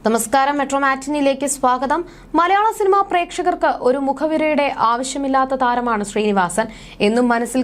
നമസ്കാരം. മെട്രോ മാറ്റിനിയിലേക്ക് സ്വാഗതം. മലയാള സിനിമാ പ്രേക്ഷകർക്ക് ഒരു മുഖവിരയുടെ ആവശ്യമില്ലാത്ത താരമാണ് ശ്രീനിവാസൻ. എന്നും മനസ്സിൽ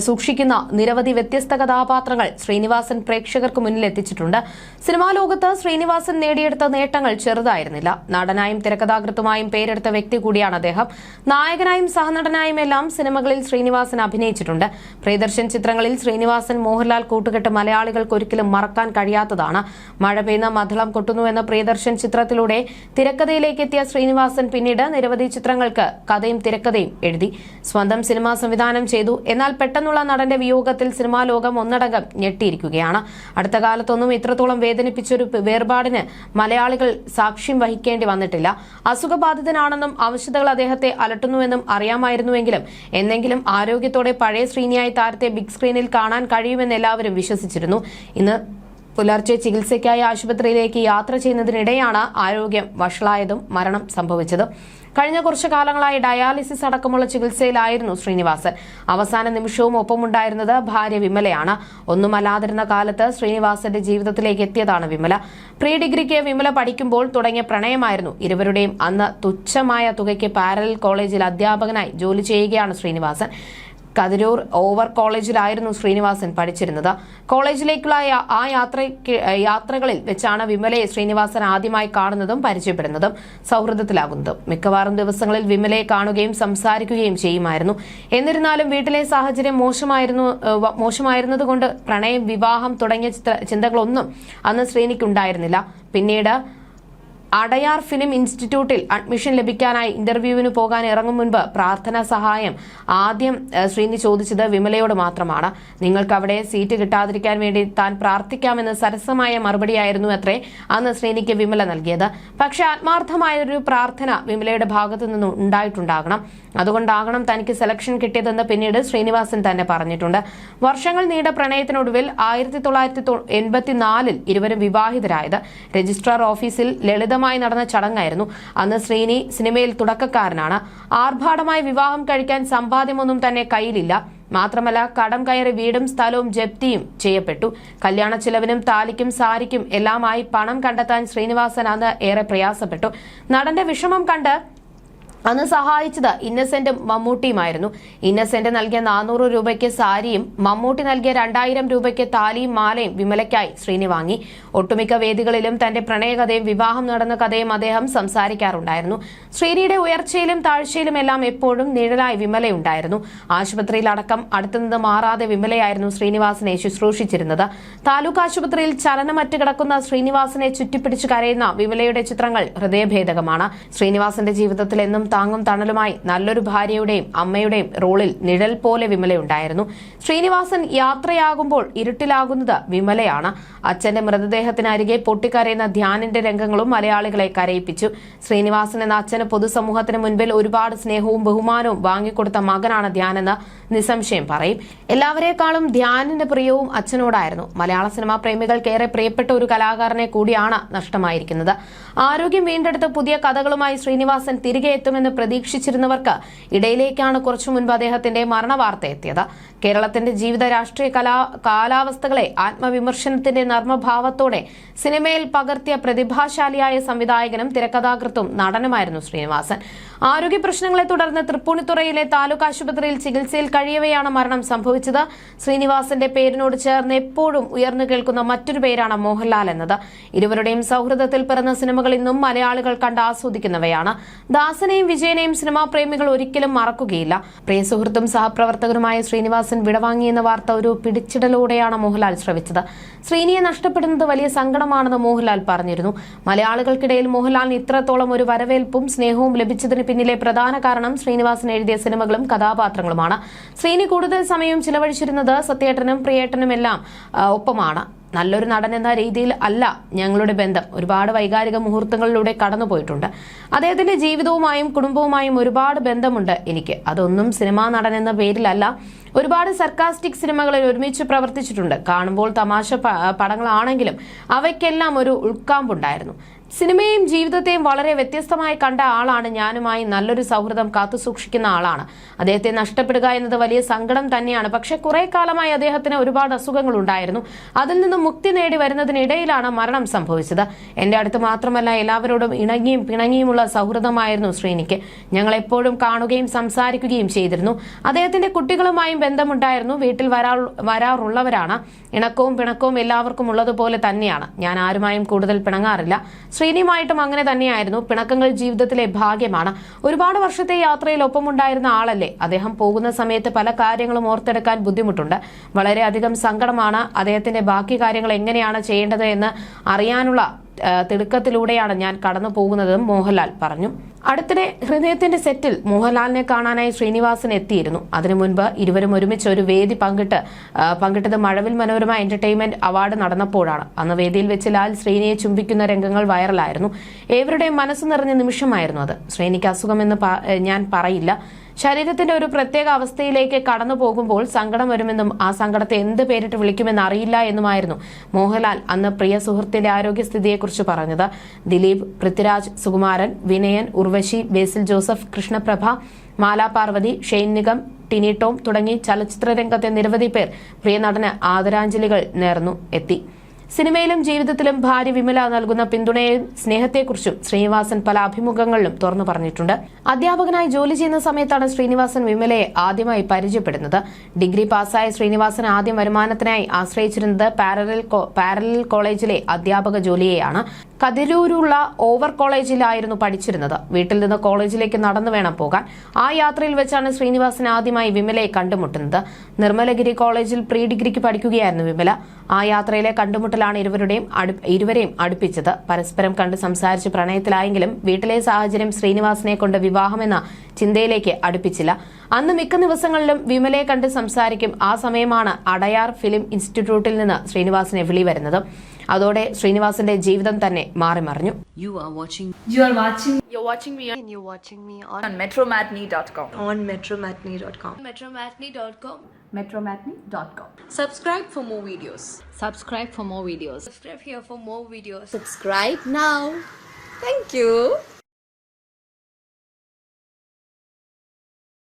സൂക്ഷിക്കുന്ന നിരവധി വ്യത്യസ്ത കഥാപാത്രങ്ങൾ ശ്രീനിവാസൻ പ്രേക്ഷകർക്ക് മുന്നിൽ എത്തിച്ചിട്ടുണ്ട്. സിനിമാ ലോകത്ത് ശ്രീനിവാസൻ നേടിയെടുത്ത നേട്ടങ്ങൾ ചെറുതായിരുന്നില്ല. നടനായും തിരക്കഥാകൃത്തുമായും പേരെടുത്ത വ്യക്തി കൂടിയാണ് അദ്ദേഹം. നായകനായും സഹനടനായും എല്ലാം സിനിമകളിൽ ശ്രീനിവാസൻ അഭിനയിച്ചിട്ടുണ്ട്. പ്രിയദർശൻ ചിത്രങ്ങളിൽ ശ്രീനിവാസൻ മോഹൻലാൽ കൂട്ടുകെട്ട് മലയാളികൾക്ക് ഒരിക്കലും മറക്കാൻ കഴിയാത്തതാണ്. മഴ പെയ്യുന്ന മധളം കൊട്ടുന്നുവെന്ന പ്രിയദർശൻ ചിത്രത്തിലൂടെ തിരക്കഥയിലേക്ക് എത്തിയ ശ്രീനിവാസൻ പിന്നീട് നിരവധി ചിത്രങ്ങൾക്ക് കഥയും തിരക്കഥയും എഴുതി സ്വന്തം സിനിമ സംവിധാനം ചെയ്തു. എന്നാൽ പെട്ടെന്നുള്ള നടന്റെ വിയോഗത്തിൽ സിനിമാ ലോകം ഒന്നടങ്കം ഞെട്ടിയിരിക്കുകയാണ്. അടുത്ത കാലത്തൊന്നും ഇത്രത്തോളം വേദനിപ്പിച്ചൊരു വേർപാടിന് മലയാളികൾ സാക്ഷ്യം വഹിക്കേണ്ടി വന്നിട്ടില്ല. അസുഖബാധിതനാണെന്നും അവശതകൾ അദ്ദേഹത്തെ അലട്ടുന്നുവെന്നും അറിയാമായിരുന്നുവെങ്കിലും എന്നെങ്കിലും ആരോഗ്യത്തോടെ പഴയ ശ്രീനിയായി താരത്തെ ബിഗ് സ്ക്രീനിൽ കാണാൻ കഴിയുമെന്ന് എല്ലാവരും വിശ്വസിച്ചിരുന്നു. ഇന്ന് പുലർച്ചെ ചികിത്സയ്ക്കായി ആശുപത്രിയിലേക്ക് യാത്ര ചെയ്യുന്നതിനിടെയാണ് ആരോഗ്യം വഷളായതും മരണം സംഭവിച്ചത്. കഴിഞ്ഞ കുറച്ചു കാലങ്ങളായി ഡയാലിസിസ് അടക്കമുള്ള ചികിത്സയിലായിരുന്നു ശ്രീനിവാസൻ. അവസാന നിമിഷവും ഒപ്പമുണ്ടായിരുന്നത് ഭാര്യ വിമലയാണ്. ഒന്നുമല്ലാതിരുന്ന കാലത്ത് ശ്രീനിവാസന്റെ ജീവിതത്തിലേക്ക് എത്തിയതാണ് വിമല. പ്രീ ഡിഗ്രിക്ക് വിമല പഠിക്കുമ്പോൾ തുടങ്ങിയ പ്രണയമായിരുന്നു ഇരുവരുടെയും. അന്ന് തുച്ഛമായ തുകയ്ക്ക് പാരലൽ കോളേജിൽ അധ്യാപകനായി ജോലി ചെയ്യുകയാണ് ശ്രീനിവാസൻ. കതിരൂർ ഓവർ കോളേജിലായിരുന്നു ശ്രീനിവാസൻ പഠിച്ചിരുന്നത്. കോളേജിലേക്കുള്ള ആ യാത്രകളിൽ വെച്ചാണ് വിമലയെ ശ്രീനിവാസൻ ആദ്യമായി കാണുന്നതും പരിചയപ്പെടുന്നതും സൗഹൃദത്തിലാകുന്നതും. മിക്കവാറും ദിവസങ്ങളിൽ വിമലയെ കാണുകയും സംസാരിക്കുകയും ചെയ്യുമായിരുന്നു. എന്നിരുന്നാലും വീട്ടിലെ സാഹചര്യം മോശമായിരുന്നതുകൊണ്ട് പ്രണയം, വിവാഹം തുടങ്ങിയ ചിന്തകളൊന്നും അന്ന് ശ്രീനിക്കുണ്ടായിരുന്നില്ല. പിന്നീട് അടയാർ ഫിലിം ഇൻസ്റ്റിറ്റ്യൂട്ടിൽ അഡ്മിഷൻ ലഭിക്കാനായി ഇന്റർവ്യൂവിന് പോകാൻ ഇറങ്ങും മുൻപ് പ്രാർത്ഥനാ സഹായം ആദ്യം ശ്രീനി ചോദിച്ചത് വിമലയോട് മാത്രമാണ്. നിങ്ങൾക്ക് അവിടെ സീറ്റ് കിട്ടാതിരിക്കാൻ വേണ്ടി താൻ പ്രാർത്ഥിക്കാമെന്ന് സരസമായ മറുപടിയായിരുന്നു അത്രേ അന്ന് ശ്രീനിക്ക് വിമല നൽകിയത്. പക്ഷെ ആത്മാർത്ഥമായൊരു പ്രാർത്ഥന വിമലയുടെ ഭാഗത്തു നിന്നും ഉണ്ടായിട്ടുണ്ടാകണം. അതുകൊണ്ടാകണം തനിക്ക് സെലക്ഷൻ കിട്ടിയതെന്ന് പിന്നീട് ശ്രീനിവാസൻ തന്നെ പറഞ്ഞിട്ടുണ്ട്. വർഷങ്ങൾ നീണ്ട പ്രണയത്തിനൊടുവിൽ 1984 ഇരുവരും വിവാഹിതരായത്. രജിസ്ട്രാർ ഓഫീസിൽ ലളിതമായി നടന്ന ചടങ്ങായിരുന്നു. അന്ന് ശ്രീനി സിനിമയിൽ തുടക്കക്കാരനാണ്. ആർഭാടമായി വിവാഹം കഴിക്കാൻ സമ്പാദ്യമൊന്നും തന്നെ കയ്യിലില്ല. മാത്രമല്ല കടം കയറി വീടും സ്ഥലവും ജപ്തിയും ചെയ്യപ്പെട്ടു. കല്യാണ ചിലവിനും താലിക്കും സാരിക്കും എല്ലാമായി പണം കണ്ടെത്താൻ ശ്രീനിവാസൻ അന്ന് ഏറെ പ്രയാസപ്പെട്ടു. നടന്റെ വിഷമം കണ്ട് അന്ന് സഹായിച്ചത് ഇന്നസെന്റും മമ്മൂട്ടിയുമായിരുന്നു. ഇന്നസെന്റ് നൽകിയ 400 രൂപയ്ക്ക് സാരിയും മമ്മൂട്ടി നൽകിയ 2000 രൂപയ്ക്ക് താലിയും മാലയും വിമലയ്ക്കായി ശ്രീനി വാങ്ങി. ഒട്ടുമിക്ക വേദികളിലും തന്റെ പ്രണയകഥയും വിവാഹം നടന്ന കഥയും അദ്ദേഹം സംസാരിക്കാറുണ്ടായിരുന്നു. ശ്രീനിയുടെ ഉയർച്ചയിലും താഴ്ചയിലും എല്ലാം എപ്പോഴും നിഴലായി വിമലയുണ്ടായിരുന്നു. ആശുപത്രിയിലടക്കം അടുത്തുനിന്ന് മാറാതെ വിമലയായിരുന്നു ശ്രീനിവാസനെ ശുശ്രൂഷിച്ചിരുന്നത്. താലൂക്ക് ആശുപത്രിയിൽ ചലനമറ്റ് കിടക്കുന്ന ശ്രീനിവാസനെ ചുറ്റിപ്പിടിച്ച് കരയുന്ന വിമലയുടെ ചിത്രങ്ങൾ ഹൃദയഭേദകമാണ്. ശ്രീനിവാസന്റെ ജീവിതത്തിൽ എന്നും താങ്ങും തണലുമായി നല്ലൊരു ഭാര്യയുടെയും അമ്മയുടെയും റോളിൽ നിഴൽ പോലെ വിമലയുണ്ടായിരുന്നു. ശ്രീനിവാസൻ യാത്രയാകുമ്പോൾ ഇരുട്ടിലാകുന്നത് വിമലയാണ്. അച്ഛന്റെ മൃതദേഹത്തിനരികെ പൊട്ടിക്കരയുന്ന ധ്യാനിന്റെ രംഗങ്ങളും മലയാളികളെ കരയിപ്പിച്ചു. ശ്രീനിവാസൻ എന്ന അച്ഛന് പൊതുസമൂഹത്തിന് മുൻപിൽ ഒരുപാട് സ്നേഹവും ബഹുമാനവും വാങ്ങിക്കൊടുത്ത മകനാണ് ധ്യാനെന്ന് നിസ്സംശയം പറയും. എല്ലാവരെക്കാളും ധ്യാനിന്റെ പ്രിയവും അച്ഛനോടായിരുന്നു. മലയാള സിനിമാ പ്രേമികൾക്കേറെ പ്രിയപ്പെട്ട ഒരു കലാകാരനെ കൂടിയാണ് നഷ്ടമായിരിക്കുന്നത്. ആരോഗ്യം വീണ്ടെടുത്ത പുതിയ കഥകളുമായി ശ്രീനിവാസൻ തിരികെ എത്തുമെന്ന് പ്രതീക്ഷിച്ചിരുന്നവർക്ക് ഇടയിലേക്കാണ് കുറച്ചു മുൻപ് അദ്ദേഹത്തിന്റെ മരണവാർത്ത എത്തിയത്. കേരളത്തിന്റെ ജീവിത രാഷ്ട്രീയ കാലാവസ്ഥകളെ ആത്മവിമർശനത്തിന്റെ നർമ്മഭാവത്തോടെ സിനിമയിൽ പകർത്തിയ പ്രതിഭാശാലിയായ സംവിധായകനും തിരക്കഥാകൃത്തും നടനുമായിരുന്നു ശ്രീനിവാസൻ. ആരോഗ്യ പ്രശ്നങ്ങളെ തുടർന്ന് തൃപ്പൂണിത്തുറയിലെ താലൂക്ക് ആശുപത്രിയിൽ ചികിത്സയിൽ കഴിയവെയാണ് മരണം സംഭവിച്ചത്. ശ്രീനിവാസന്റെ പേരിനോട് ചേർന്ന് എപ്പോഴും ഉയർന്നു കേൾക്കുന്ന മറ്റൊരു പേരാണ് മോഹൻലാൽ എന്നത്. ഇരുവരുടെയും സൗഹൃദത്തിൽ പിറന്ന സിനിമകൾ ഇന്നും മലയാളികൾ കണ്ട് ആസ്വദിക്കുന്നവയാണ്. ദാസനെയും വിജയനെയും സിനിമാ പ്രേമികൾ ഒരിക്കലും മറക്കുകയില്ല. പ്രിയ സുഹൃത്തും സഹപ്രവർത്തകരുമായ ശ്രീനിവാസൻ വിടവാങ്ങിയെന്ന വാർത്ത ഒരു പിടിച്ചിടലോടെയാണ് മോഹൻലാൽ ശ്രവിച്ചത്. ശ്രീനിയെ നഷ്ടപ്പെടുന്നത് വലിയ സങ്കടമാണെന്ന് മോഹൻലാൽ പറഞ്ഞിരുന്നു. മലയാളികൾക്കിടയിൽ മോഹൻലാലിന് ഇത്രത്തോളം ഒരു വരവേൽപ്പും സ്നേഹവും ലഭിച്ചതിന് പിന്നിലെ പ്രധാന കാരണം ശ്രീനിവാസൻ എഴുതിയ സിനിമകളും കഥാപാത്രങ്ങളുമാണ്. ശ്രീനി കൂടുതൽ സമയം ചിലവഴിച്ചിരുന്നത് സത്യേട്ടനും പ്രിയേട്ടനും എല്ലാം ഒപ്പമാണ്. നല്ലൊരു നടൻ എന്ന രീതിയിൽ അല്ല ഞങ്ങളുടെ ബന്ധം. ഒരുപാട് വൈകാരിക മുഹൂർത്തങ്ങളിലൂടെ കടന്നുപോയിട്ടുണ്ട്. അദ്ദേഹത്തിന്റെ ജീവിതവുമായും കുടുംബവുമായും ഒരുപാട് ബന്ധമുണ്ട് എനിക്ക്. അതൊന്നും സിനിമാ നടൻ എന്ന പേരിലല്ല. ഒരുപാട് സർക്കാസ്റ്റിക് സിനിമകളിൽ ഒരുമിച്ച് പ്രവർത്തിച്ചിട്ടുണ്ട്. കാണുമ്പോൾ തമാശ പടങ്ങളാണെങ്കിലും അവയ്ക്കെല്ലാം ഒരു ഉൾക്കാമ്പുണ്ടായിരുന്നു. സിനിമയും ജീവിതത്തെയും വളരെ വ്യത്യസ്തമായി കണ്ട ആളാണ്. ഞാനുമായി നല്ലൊരു സൗഹൃദം കാത്തുസൂക്ഷിക്കുന്ന ആളാണ്. അദ്ദേഹത്തെ നഷ്ടപ്പെടുക എന്നത് വലിയ സങ്കടം തന്നെയാണ്. പക്ഷെ കുറെ കാലമായി അദ്ദേഹത്തിന് ഒരുപാട് അസുഖങ്ങൾ ഉണ്ടായിരുന്നു. അതിൽ നിന്നും മുക്തി നേടി വരുന്നതിനിടയിലാണ് മരണം സംഭവിച്ചത്. എന്റെ അടുത്ത് മാത്രമല്ല, എല്ലാവരോടും ഇണങ്ങിയും പിണങ്ങിയുമുള്ള സൗഹൃദമായിരുന്നു ശ്രീനിക്ക്. ഞങ്ങൾ എപ്പോഴും കാണുകയും സംസാരിക്കുകയും ചെയ്തിരുന്നു. അദ്ദേഹത്തിന്റെ കുട്ടികളുമായും ബന്ധമുണ്ടായിരുന്നു. വീട്ടിൽ വരാറുള്ളവരാണ്. ഇണക്കവും പിണക്കവും എല്ലാവർക്കും ഉള്ളതുപോലെ തന്നെയാണ്. ഞാൻ ആരുമായും കൂടുതൽ പിണങ്ങാറില്ല. ശ്രീനിയുമായിട്ടും അങ്ങനെ തന്നെയായിരുന്നു. പിണക്കങ്ങൾ ജീവിതത്തിലെ ഭാഗ്യമാണ്. ഒരുപാട് വർഷത്തെ യാത്രയിൽ ഒപ്പമുണ്ടായിരുന്ന ആളല്ലേ. അദ്ദേഹം പോകുന്ന സമയത്ത് പല കാര്യങ്ങളും ഓർത്തെടുക്കാൻ ബുദ്ധിമുട്ടുണ്ട്. വളരെയധികം സങ്കടമാണ്. അദ്ദേഹത്തിന്റെ ബാക്കി കാര്യങ്ങൾ എങ്ങനെയാണ് ചെയ്യേണ്ടത് എന്ന് അറിയാനുള്ള തിടുക്കത്തിലൂടെയാണ് ഞാൻ കടന്നു പോകുന്നതെന്നും മോഹൻലാൽ പറഞ്ഞു. അടുത്തിടെ ഹൃദയത്തിന്റെ സെറ്റിൽ മോഹൻലാലിനെ കാണാനായി ശ്രീനിവാസൻ എത്തിയിരുന്നു. അതിനു മുൻപ് ഇരുവരും ഒരുമിച്ച് ഒരു വേദി പങ്കിട്ടത് മഴവിൽ മനോരമ എന്റർടൈൻമെന്റ് അവാർഡ് നടന്നപ്പോഴാണ്. അന്ന് വേദിയിൽ വെച്ച് ലാൽ ശ്രീനിയെ ചുംബിക്കുന്ന രംഗങ്ങൾ വൈറലായിരുന്നു. ഏവരുടെയും മനസ്സ് നിറഞ്ഞ നിമിഷമായിരുന്നു അത്. ശ്രീനിക്ക് അസുഖമെന്ന് ഞാൻ പറയില്ല. ശരീരത്തിന്റെ ഒരു പ്രത്യേക അവസ്ഥയിലേക്ക് കടന്നു പോകുമ്പോൾ സങ്കടം വരുമെന്നും ആ സങ്കടത്തെ എന്ത് പേരിട്ട് വിളിക്കുമെന്ന് അറിയില്ല എന്നുമായിരുന്നു മോഹൻലാൽ അന്ന് പ്രിയ സുഹൃത്തിന്റെ ആരോഗ്യസ്ഥിതിയെക്കുറിച്ച് പറഞ്ഞത്. ദിലീപ്, പൃഥ്വിരാജ്, സുകുമാരൻ, വിനയൻ, ഉർവശി, ബേസിൽ ജോസഫ്, കൃഷ്ണപ്രഭ, മാലാ പാർവതി, ഷെയ്ൻ നിഗം, ടിനി ടോം തുടങ്ങി ചലച്ചിത്ര രംഗത്തെ നിരവധി പേർ പ്രിയ നടന് ആദരാഞ്ജലികൾ നേർന്നു എത്തി. സിനിമയിലും ജീവിതത്തിലും ഭാര്യ വിമല നൽകുന്ന പിന്തുണയെയും സ്നേഹത്തെക്കുറിച്ചും ശ്രീനിവാസൻ പല അഭിമുഖങ്ങളിലും തുറന്നു പറഞ്ഞിട്ടുണ്ട്. അധ്യാപകനായി ജോലി ചെയ്യുന്ന സമയത്താണ് ശ്രീനിവാസൻ വിമലയെ ആദ്യമായി പരിചയപ്പെടുന്നത്. ഡിഗ്രി പാസ്സായ ശ്രീനിവാസൻ ആദ്യം വരുമാനത്തിനായി ആശ്രയിച്ചിരുന്നത് പാരലൽ കോളേജിലെ അധ്യാപക ജോലിയെയാണ്. കതിരൂരുള്ള ഓവർ കോളേജിലായിരുന്നു പഠിച്ചിരുന്നത്. വീട്ടിൽ നിന്ന് കോളേജിലേക്ക് നടന്നു വേണം പോകാൻ. ആ യാത്രയിൽ വെച്ചാണ് ശ്രീനിവാസൻ ആദ്യമായി വിമലയെ കണ്ടുമുട്ടുന്നത്. നിർമ്മലഗിരി കോളേജിൽ പ്രീ ഡിഗ്രിക്ക് പഠിക്കുകയായിരുന്നു വിമല. ആ യാത്രയിലെ കണ്ടുമുട്ടലാണ് ഇരുവരെയും അടുപ്പിച്ചത്. പരസ്പരം കണ്ട് സംസാരിച്ച് പ്രണയത്തിലായെങ്കിലും വീട്ടിലെ സാഹചര്യം ശ്രീനിവാസനെ കൊണ്ട് വിവാഹമെന്ന ചിന്തയിലേക്ക് അടുപ്പിച്ചില്ല. അന്ന് മിക്ക ദിവസങ്ങളിലും വിമലയെ കണ്ട് സംസാരിക്കും. ആ സമയമാണ് അടയാർ ഫിലിം ഇൻസ്റ്റിറ്റ്യൂട്ടിൽ നിന്ന് ശ്രീനിവാസനെ വിളി വരുന്നത്. അതോടെ ശ്രീനിവാസന്റെ ജീവിതം തന്നെ മാറിമറിഞ്ഞു. You're watching me on metromatney.com. On metromatney.com. Metromatney.com. Subscribe for more videos. Subscribe for more videos. Subscribe here for more videos. Subscribe now. Thank you.